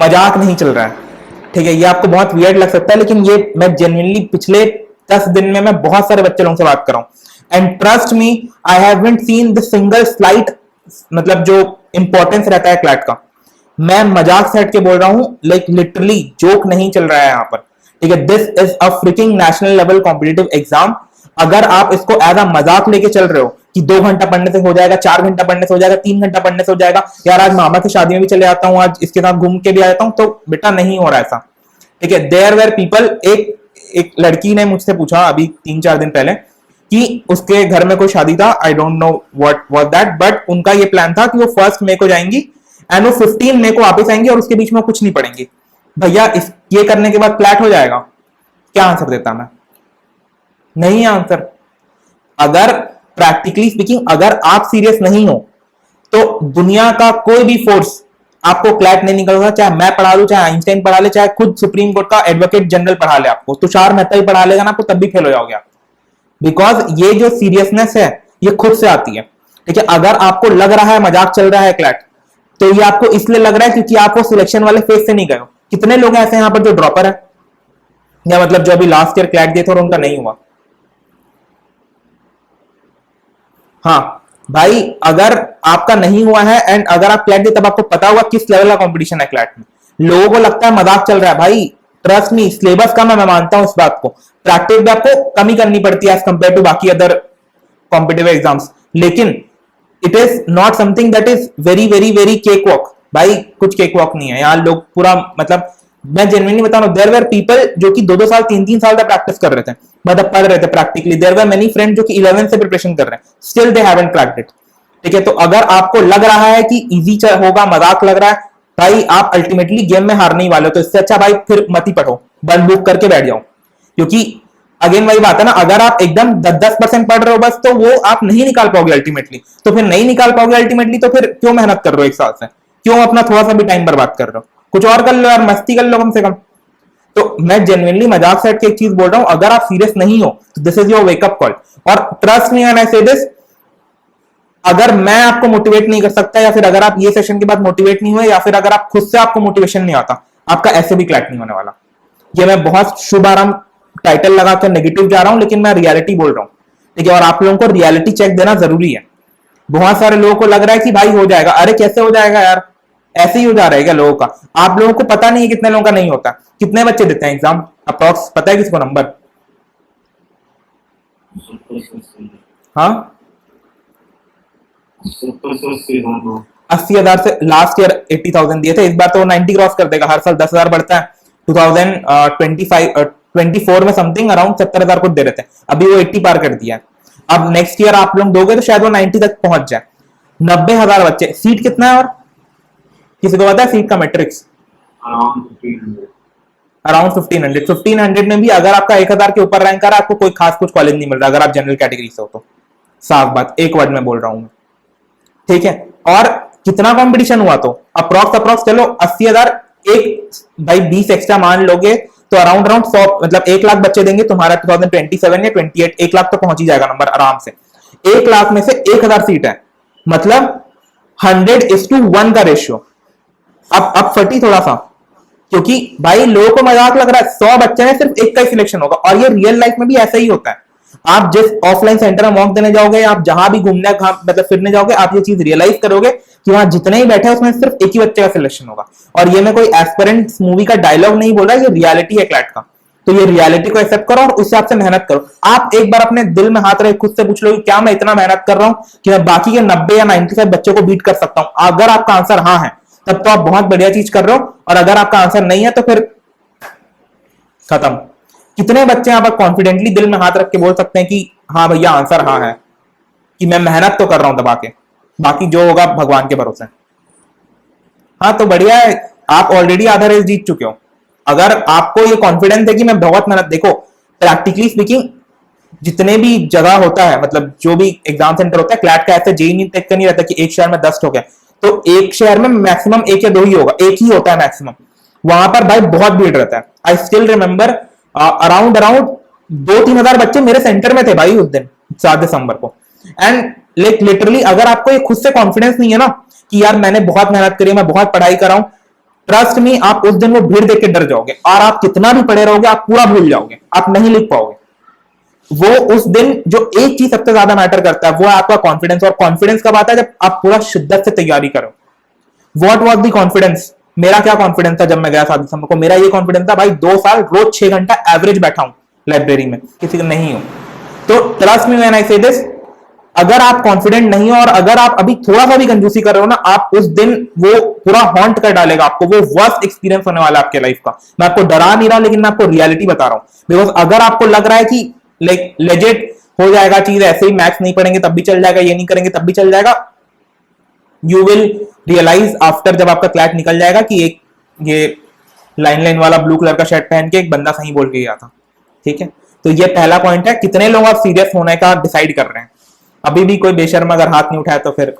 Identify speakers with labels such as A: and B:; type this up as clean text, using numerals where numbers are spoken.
A: मजाक नहीं चल रहा है, ठीक है। ये आपको बहुत वियर्ड लग सकता है, लेकिन ये मैं जेन्युइनली पिछले 10 दिन में मैं बहुत सारे बच्चे लोगों से बात कर रहा हूं, and trust me, I haven't seen the single slight, मतलब जो इंपॉर्टेंस रहता है क्लैट का, मैं मजाक से हट के बोल रहा हूं, लाइक लिटरली जोक नहीं चल रहा है यहाँ पर, ठीक है। This is a fricking national level competitive exam. अगर आप इसको एज अ मजाक लेके चल रहे हो कि 2 घंटा पढ़ने से हो जाएगा, 4 घंटा पढ़ने से हो जाएगा, 3 घंटा पढ़ने से हो जाएगा, यार आज मामा की शादी में भी चले जाता हूं, आज इसके साथ घूम के भी आ जाता हूं, तो बेटा नहीं हो रहा ऐसा, ठीक है। देयर वेर पीपल, एक लड़की ने मुझसे पूछा अभी 3-4 दिन पहले कि उसके घर में कोई शादी था, I don't know what was that, but उनका ये प्लान था कि वो 1 मई को जाएंगी एंड वो 15 मई को वापस आएंगे और उसके बीच में कुछ नहीं पढ़ेंगे। भैया इस ये करने के बाद फ्लैट हो जाएगा? क्या आंसर देता मैं? नहीं आंसर। अगर प्रैक्टिकली स्पीकिंग अगर आप सीरियस नहीं हो तो दुनिया का कोई भी फोर्स आपको क्लैट नहीं निकल सकता, चाहे मैं पढ़ा लूं, चाहे आइंस्टाइन पढ़ा ले, चाहे खुद सुप्रीम कोर्ट का एडवोकेट जनरल पढ़ा ले, आपको तुषार मेहता भी पढ़ा लेगा ना, आपको तब भी फेल हो जाओगे आप, बिकॉज ये जो सीरियसनेस है ये खुद से आती है, ठीक है। अगर आपको लग रहा है मजाक चल रहा है क्लैट, तो ये आपको इसलिए लग रहा है क्योंकि आप वो सिलेक्शन वाले फेज से नहीं गए हो। कितने लोग ऐसे यहाँ पर जो ड्रॉपर है, या मतलब जो अभी लास्ट ईयर क्लैट दिए थे और उनका नहीं हुआ? हाँ भाई, अगर आपका नहीं हुआ है एंड अगर आप क्लैट दिए, तब आपको पता होगा किस लेवल का कंपटीशन है क्लैट में। लोगों को लगता है मजाक चल रहा है, भाई ट्रस्ट मी, सिलेबस कम है, मैं मानता हूं इस बात को, प्रैक्टिस भी आपको कमी करनी पड़ती है एज कंपेयर टू बाकी अदर कॉम्पिटिटिव एग्जाम्स, लेकिन it is not something that is very very very cake walk. भाई कुछ केक वॉक नहीं है यार, लोग पूरा मतलब, मैं जेन्युइनली बता रहा हूं, देयर वर पीपल जो कि 2-2 साल 3-3 साल तक प्रैक्टिस कर रहे थे, मतलब पढ़ रहे थे practically. There were many friend जो कि 11 से प्रिपरेशन कर रहे हैं, still they haven't cracked it, ठीक है। तो अगर आपको लग रहा है कि इजी होगा, मजाक लग रहा है, भाई आप अल्टीमेटली गेम में हारने ही वाले हो, तो इससे अच्छा भाई फिर मत ही पढ़ो, बंद बुक करके बैठ जाओ, क्योंकि अगेन वही बात है ना, अगर आप एकदम 10-10% पढ़ रहे हो बस, तो वो आप नहीं निकाल पाओगे अल्टीमेटली, तो फिर नहीं निकाल पाओगे अल्टीमेटली, तो फिर क्यों मेहनत कर रहे हो 1 साल से, क्यों अपना थोड़ा सा भी टाइम बर्बाद कर रहे हो? कुछ और कर लो यार, मस्ती कर लो कम से कम। तो मैं जेन्युइनली मजाक से हट के एक चीज बोल रहा हूं, अगर आप सीरियस नहीं हो तो this is your wake up call, और ट्रस्ट मी व्हेन आई से दिस, अगर मैं आपको मोटिवेट नहीं कर सकता, या फिर अगर आप ये सेशन के बाद मोटिवेट नहीं हुए, या फिर अगर आप खुद से आपको मोटिवेशन नहीं आता, आपका ऐसे भी क्लैट नहीं होने वाला। ये मैं बहुत शुभारंभ टाइटल लगाकर नेगेटिव जा रहा हूं, लेकिन मैं रियलिटी बोल रहा हूं, ठीक है। और आप लोगों को रियलिटी चेक देना जरूरी है। बहुत सारे लोगों को लग रहा है कि भाई हो जाएगा, अरे कैसे हो जाएगा यार, ऐसे ही हो जा रहा है क्या लोगों का? आप लोगों को पता नहीं है कितने लोगों का नहीं होता, कितने बच्चे देते हैं एग्जाम अप्रॉक्स, पता है किसी को नंबर? हाँ 80,000 से लास्ट ईयर 80,000 दिए थे, इस बार तो 90 क्रॉस कर देगा, हर साल 10,000 बढ़ता है। 2024 में समथिंग अराउंड 70,000 कुछ दे रहे थे, अभी वो 80 पार कर दिया है। अब नेक्स्ट ईयर आप लोग दोगे तो शायद वो 90 तक पहुंच जाए। 90,000 बच्चे, सीट कितना है और किसी को पता है सीट का मैट्रिक्स? अराउंड 1500 में भी अगर आपका 1,000 के ऊपर रैंक आ रहा है, आपको कोई खास कुछ कॉलेज नहीं मिल रहा, अगर आप जनरल कैटेगरी से हो तो। साफ बात, एक वर्ड में बोल रहा हूं, ठीक है। और कितना कंपटीशन हुआ, तो अप्रॉक्स चलो 80,000, एक भाई 20 एक्स्ट्रा मान लोगे तो अराउंड 100, मतलब 1 लाख बच्चे देंगे तुम्हारा 2027 या 28, 1 लाख तो पहुंच ही जाएगा नंबर आराम से। 1 लाख में से 1,000 सीट है, मतलब 100:1 का रेशियो। अब फटी थोड़ा सा, क्योंकि भाई लोगों को मजाक लग रहा है, 100 बच्चे में सिर्फ एक का ही सिलेक्शन होगा, और ये रियल लाइफ में भी ऐसा ही होता है। आप जिस ऑफलाइन सेंटर में मॉक देने जाओगे, आप जहां भी घूमने मतलब फिरने जाओगे, आप ये चीज रियलाइज करोगे कि वहां जितने ही बैठे हैं उसमें सिर्फ एक ही बच्चे का सिलेक्शन होगा। और ये मैं कोई एस्पिरेंट मूवी का डायलॉग नहीं बोल रहा, ये रियलिटी है क्लैट का। तो ये रियलिटी को एक्सेप्ट करो और उस हिसाब से मेहनत करो। आप एक बार अपने दिल में हाथ रख खुद से पूछ लो कि क्या मैं इतना मेहनत कर रहा हूं कि मैं बाकी के 90 या 95 बच्चों को बीट कर सकता हूं? अगर आपका आंसर हाँ है, तब तो आप बहुत बढ़िया चीज कर रहे हो, और अगर आपका आंसर नहीं है तो फिर खत्म। कितने बच्चे यहां पर कॉन्फिडेंटली दिल में हाथ रख के बोल सकते हैं कि हाँ भैया आंसर हाँ है, कि मैं मेहनत तो कर रहा हूं दबा के, बाकी जो होगा भगवान के भरोसे। हाँ तो बढ़िया है, आप ऑलरेडी आधा रेस जीत चुके हो। अगर आपको ये कॉन्फिडेंस है कि मैं बहुत मेहनत, देखो प्रैक्टिकली स्पीकिंग जितने भी जगह होता है, मतलब जो भी एग्जाम सेंटर होता है, क्लैट का ऐसे जेई तक का नहीं रहता कि एक शहर में 10 ठोके, तो एक शहर में मैक्सिमम 1 या 2 ही होगा, एक ही होता है मैक्सिमम। वहां पर भाई बहुत भीड़ रहता है। आई स्टिल रिमेंबर अराउंड 2-3 हजार बच्चे मेरे सेंटर में थे भाई उस दिन 7 दिसंबर को। एंड लिटरली अगर आपको ये खुद से कॉन्फिडेंस नहीं है ना कि यार मैंने बहुत मेहनत करी, मैं बहुत पढ़ाई कर रहा हूं, ट्रस्ट में आप उस दिन वो भीड़ देख के डर जाओगे, और आप कितना भी पढ़े रहोगे आप पूरा भूल जाओगे, आप नहीं लिख पाओगे। वो उस दिन जो एक चीज सबसे ज्यादा मैटर करता है वो है आपका कॉन्फिडेंस। और कॉन्फिडेंस कब आता है? जब आप पूरा शिद्दत से तैयारी करो। What was the confidence? मेरा क्या कॉन्फिडेंस था जब मैं गया साधु समूह को? मेरा ये कॉन्फिडेंस था भाई 2 साल रोज 6 घंटा एवरेज बैठा हूं लाइब्रेरी में, किसी का नहीं हूं। तो ट्रस्ट मी व्हेन आई से दिस, अगर आप कॉन्फिडेंट नहीं हो और अगर आप अभी थोड़ा सा भी कंजूसी कर रहे हो ना, आप उस दिन वो पूरा हॉन्ट कर डालेगा आपको, वो वर्स्ट एक्सपीरियंस होने वाला है आपके लाइफ का। मैं आपको डरा नहीं रहा, लेकिन मैं आपको रियलिटी बता रहा हूं। बिकॉज अगर आपको लग रहा है कि लाइक लेजिट हो जाएगा चीज, ऐसे ही मैथ्स नहीं पढ़ेंगे तब भी चल जाएगा, ये नहीं करेंगे तब भी चल जाएगा, यू विल रियलाइज आफ्टर, जब आपका क्लैट निकल जाएगा कि एक ये लाइन वाला ब्लू कलर का शर्ट पहन के एक बंदा सही बोल के गया था। ठीक है, तो ये पहला पॉइंट है। कितने लोग आप सीरियस होने का डिसाइड कर रहे हैं? अभी भी कोई बेशर्म अगर हाथ नहीं उठाया तो फिर